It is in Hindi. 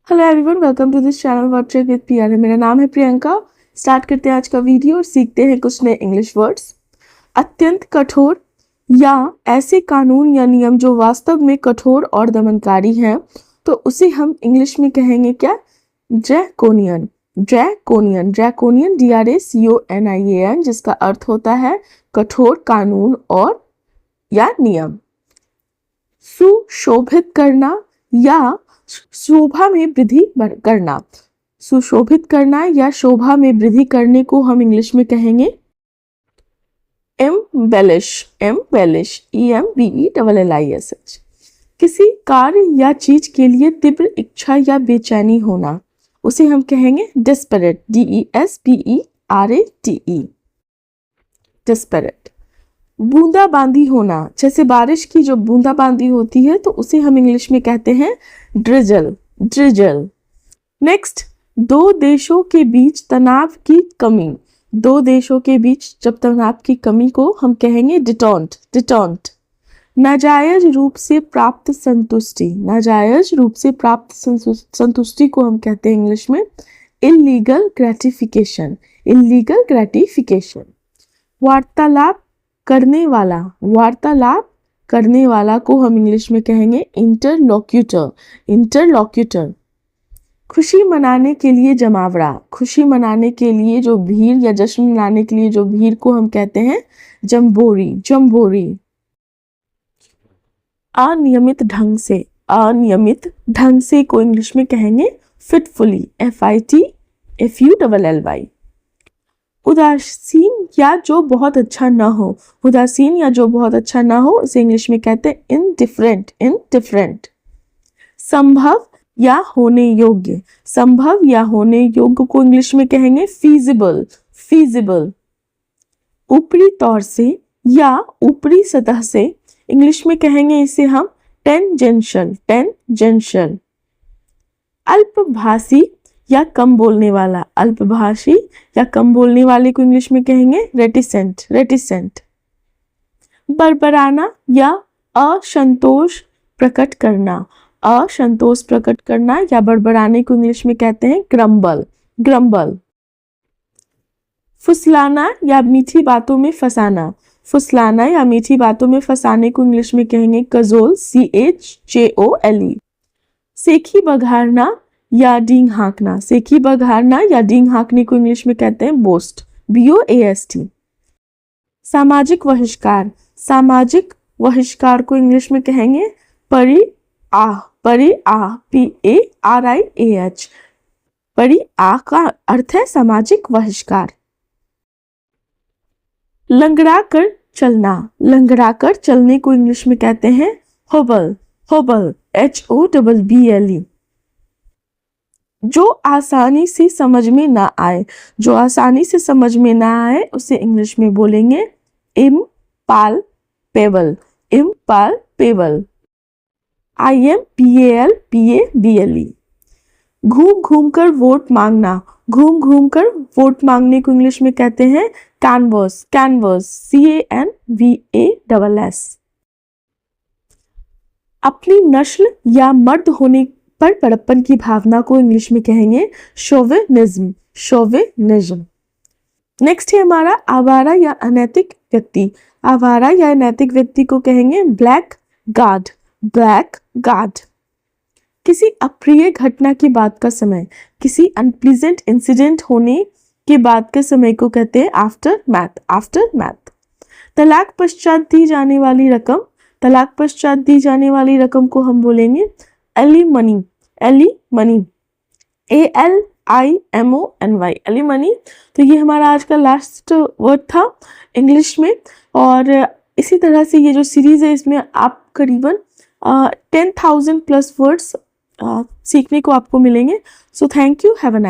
Hello everyone, welcome to this channel word trek with PR. मेरा नाम है प्रियंका। स्टार्ट करते हैं आज का वीडियो और सीखते हैं कुछ नए इंग्लिश वर्ड्स। अत्यंत कठोर या ऐसे कानून या नियम जो वास्तव में कठोर और दमनकारी हैं, तो उसे हम इंग्लिश में कहेंगे क्या? ड्रैकोनियन। ड्रैकोनियन, ड्रैकोनियन DRACONIAN, जिसका अर्थ होता है कठोर कानून और या नियम। सुशोभित करना या शोभा में वृद्धि करना। सुशोभित करना या शोभा में वृद्धि करने को हम इंग्लिश में कहेंगे एम्बेलिश। Embellish, EMBELLISH। किसी कार्य या चीज के लिए तीव्र इच्छा या बेचैनी होना, उसे हम कहेंगे डेस्परेट। DESPERATE, desperate. बूंदाबांदी होना, जैसे बारिश की जो बूंदाबांदी होती है, तो उसे हम इंग्लिश में कहते हैं ड्रिजल। ड्रिजल। नेक्स्ट, दो देशों के बीच तनाव की कमी। दो देशों के बीच जब तनाव की कमी को हम कहेंगे डिटॉन्ट। डिटॉन्ट। नाजायज रूप से प्राप्त संतुष्टि। नाजायज रूप से प्राप्त संतुष्टि को हम कहते हैं इंग्लिश में इल्लीगल ग्रेटिफिकेशन। Illegal gratification. वार्तालाप करने वाला। वार्तालाप करने वाला को हम इंग्लिश में कहेंगे इंटरलॉक्यूटर। इंटरलॉक्यूटर। खुशी मनाने के लिए जमावड़ा। खुशी मनाने के लिए जो भीड़ या जश्न मनाने के लिए जो भीड़ को हम कहते हैं जम्बोरी। जम्बोरी। अनियमित ढंग से। अनियमित ढंग से को इंग्लिश में कहेंगे फिटफुली। FITFULLY। उदासीन या जो बहुत अच्छा ना हो। उदासीन या जो बहुत अच्छा ना हो, उसे इंग्लिश में कहते हैं इनडिफरेंट। इनडिफरेंट। संभव या होने योग्य। संभव या होने योग्य को इंग्लिश में कहेंगे फीजिबल। फीजिबल। ऊपरी तौर से या ऊपरी सतह से, इंग्लिश में कहेंगे इसे हम टेंजेंशियल। टेंजेंशियल। अल्पभाषी या कम बोलने वाला। अल्पभाषी या कम बोलने वाले को इंग्लिश में कहेंगे रेटिसेंट। रेटिसेंट। बड़बड़ाना या असंतोष प्रकट करना। असंतोष प्रकट करना या बड़बड़ाने को इंग्लिश में कहते हैं ग्रम्बल। ग्रम्बल। फुसलाना या मीठी बातों में फंसाना। फुसलाना या मीठी बातों में फंसाने को इंग्लिश में कहेंगे कजोल। CHJOLE। सेखी बघारना या डींग हाँकना। सेखी बघारना या डींग हाँकने को इंग्लिश में कहते हैं बोस्ट। BOAST। सामाजिक बहिष्कार। सामाजिक बहिष्कार को इंग्लिश में कहेंगे परिआह। परिआह, PARIAH। परिआह का अर्थ है सामाजिक बहिष्कार। लंगड़ा कर चलना। लंगड़ा कर चलने को इंग्लिश में कहते हैं होबल। होबल, HOBBLE। जो आसानी से समझ में ना आए। जो आसानी से समझ में ना आए, उसे इंग्लिश में बोलेंगे इम्पाल्पेबल। इम्पाल्पेबल। IMPALPABLE। घूम घूम कर वोट मांगना। घूम घूम कर वोट मांगने को इंग्लिश में कहते हैं कैनवस। Canvas, CANVASS। अपनी नस्ल या मर्द होने पर बड़प्पन की भावना को इंग्लिश में कहेंगे शोविनिज्म। शोविनिज्म। नेक्स्ट है हमारा आवारा या अनैतिक व्यक्ति। आवारा या अनैतिक व्यक्ति को कहेंगे ब्लैक गार्ड। Black guard. किसी अप्रिय घटना के बाद का समय। किसी अनप्लीजेंट इंसिडेंट होने के बाद के समय को कहते हैं आफ्टर मैथ। After math. तलाक पश्चात दी जाने वाली रकम। तलाक पश्चात दी जाने वाली रकम को हम बोलेंगे एलिमनी। Alimony, ALIMONY। एलिमनी। तो ये हमारा आज का लास्ट वर्ड था इंग्लिश में, और इसी तरह से ये जो सीरीज है इसमें आप करीबन 10,000+ वर्ड्स सीखने को आपको मिलेंगे। So thank you, have a nice.